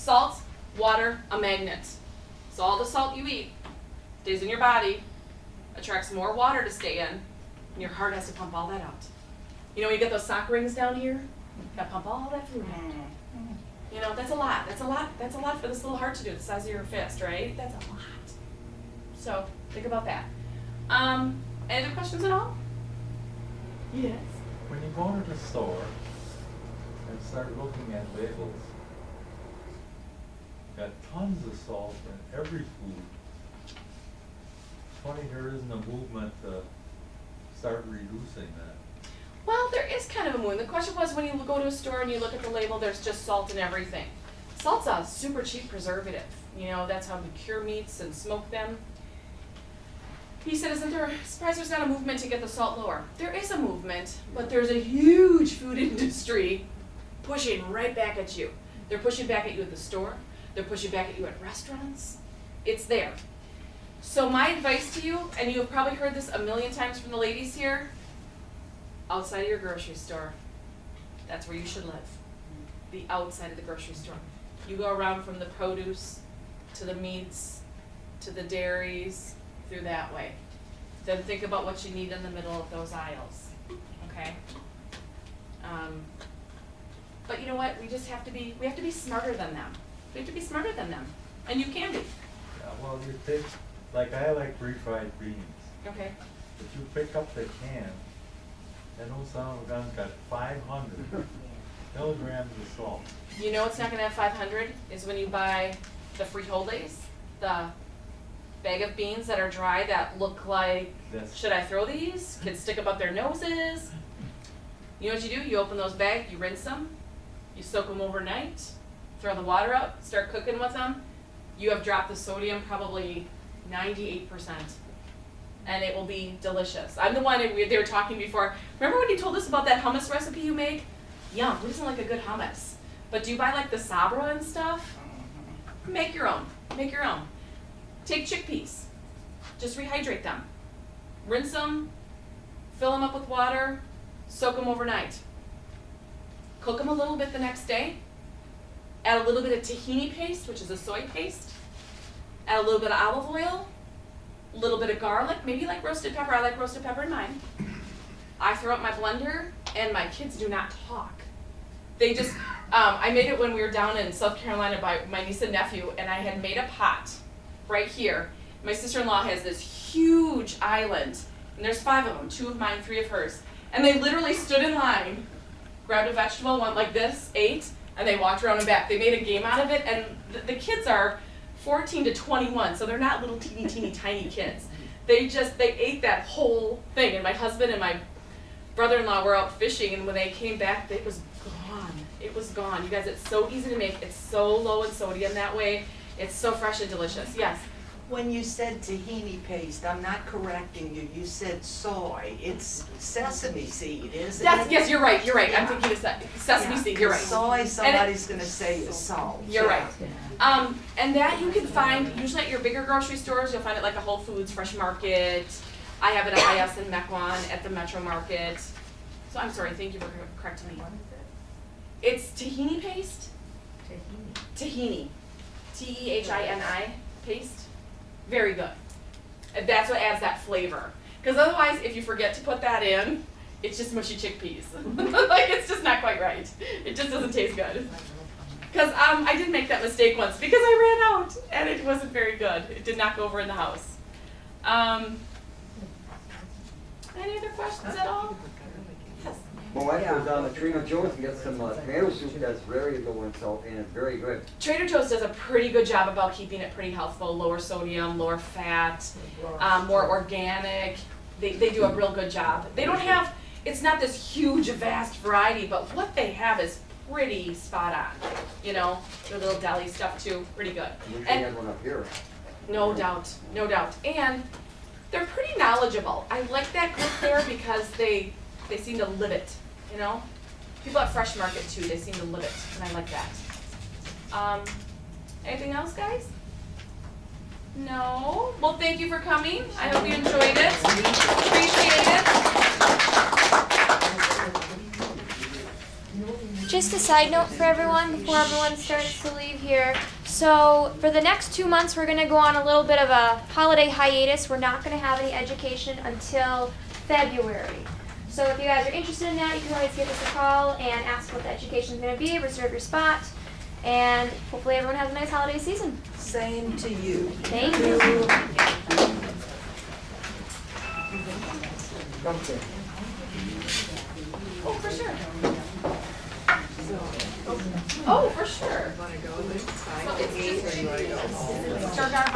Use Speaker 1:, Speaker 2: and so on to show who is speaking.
Speaker 1: Salt, water, a magnet. So all the salt you eat stays in your body, attracts more water to stay in, and your heart has to pump all that out. You know, when you get those sock rings down here, you gotta pump all that fluid out. You know, that's a lot. That's a lot for this little heart to do, the size of your fist, right? That's a lot. So think about that. Any other questions at all? Yes.
Speaker 2: When you go to the store and start looking at labels, got tons of salt in every food. It's funny there isn't a movement to start reducing that.
Speaker 1: Well, there is kind of a movement. The question was, when you go to a store and you look at the label, there's just salt in everything. Salt's a super cheap preservative. You know, that's how we cure meats and smoke them. He said, isn't there, surprised there's not a movement to get the salt lower? There is a movement, but there's a huge food industry pushing right back at you. They're pushing back at you at the store. They're pushing back at you at restaurants. It's there. So my advice to you, and you have probably heard this a million times from the ladies here, outside of your grocery store. That's where you should live. The outside of the grocery store. You go around from the produce to the meats to the dairies, through that way. Then think about what you need in the middle of those aisles, okay? But you know what? We have to be smarter than them. We have to be smarter than them, and you can be.
Speaker 2: Yeah, well, you take, like I like refried beans.
Speaker 1: Okay.
Speaker 2: If you pick up the can, and those son of a guns got 500 milligrams of salt.
Speaker 1: You know what's not going to have 500 is when you buy the frijoles, the bag of beans that are dry that look like, should I throw these? Kids stick them up their noses. You know what you do? You open those bags, you rinse them, you soak them overnight, throw the water out, start cooking with them. You have dropped the sodium probably 98%, and it will be delicious. I'm the one, they were talking before. Remember when you told us about that hummus recipe you make? Yum, who doesn't like a good hummus? But do you buy like the Sabra and stuff? Make your own, make your own. Take chickpeas, just rehydrate them. Rinse them, fill them up with water, soak them overnight. Cook them a little bit the next day. Add a little bit of tahini paste, which is a soy paste. Add a little bit of olive oil, a little bit of garlic, maybe you like roasted pepper. I like roasted pepper in mine. I throw up my blender, and my kids do not talk. They just, I made it when we were down in South Carolina by my niece and nephew, and I had made a pot right here. My sister-in-law has this huge island, and there's 5 of them, 2 of mine, 3 of hers. And they literally stood in line, grabbed a vegetable, went like this, ate, and they walked around and back. They made a game out of it, and the kids are 14 to 21, so they're not little teeny tiny kids. They ate that whole thing, and my husband and my brother-in-law were out fishing, and when they came back, it was gone. It was gone. You guys, it's so easy to make. It's so low in sodium that way. It's so fresh and delicious. Yes?
Speaker 3: When you said tahini paste, I'm not correcting you. You said soy. It's sesame seed, isn't it?
Speaker 1: Yes, you're right. You're right.
Speaker 3: Yeah.
Speaker 1: I'm thinking of sesame seed. You're right.
Speaker 3: Soy, somebody's going to say is salt.
Speaker 1: You're right. And that you can find usually at your bigger grocery stores. You'll find it like a Whole Foods, Fresh Market. I have it at IS in Mequon at the Metro Market. So I'm sorry. Thank you for correcting me.
Speaker 4: What is it?
Speaker 1: It's tahini paste.
Speaker 4: Tahini.
Speaker 1: Tahini. Tehini paste. Very good. And that's what adds that flavor. Because otherwise, if you forget to put that in, it's just mushy chickpeas. Like, it's just not quite right. It just doesn't taste good. Because I did make that mistake once because I ran out and it wasn't very good. It did not go over in the house. Any other questions at all? Yes.
Speaker 5: My wife goes down to Trader Joe's and gets some tomato soup that's very low in salt and it's very good.
Speaker 1: Trader Joe's does a pretty good job about keeping it pretty healthful, lower sodium, lower fat, more organic. They do a real good job. They don't have, it's not this huge, vast variety, but what they have is pretty spot on. You know, their little deli stuff too, pretty good.
Speaker 5: We should have one up here.
Speaker 1: No doubt, no doubt. And they're pretty knowledgeable. I like that group there because they seem to live it, you know? People at Fresh Market too, they seem to live it, and I like that. Anything else, guys? No? Well, thank you for coming. I hope you enjoyed it. Appreciate it.
Speaker 4: just a side note for everyone before everyone starts to leave here. So for the next 2 months, we're going to go on a little bit of a holiday hiatus. We're not going to have any education until February. So if you guys are interested in that, you can always give us a call and ask what the education is going to be, reserve your spot, and hopefully everyone has a nice holiday season.
Speaker 3: Same to you.
Speaker 4: Thank you.
Speaker 1: Oh, for sure. Oh, for sure.
Speaker 3: Want to go with
Speaker 1: So it's just, start our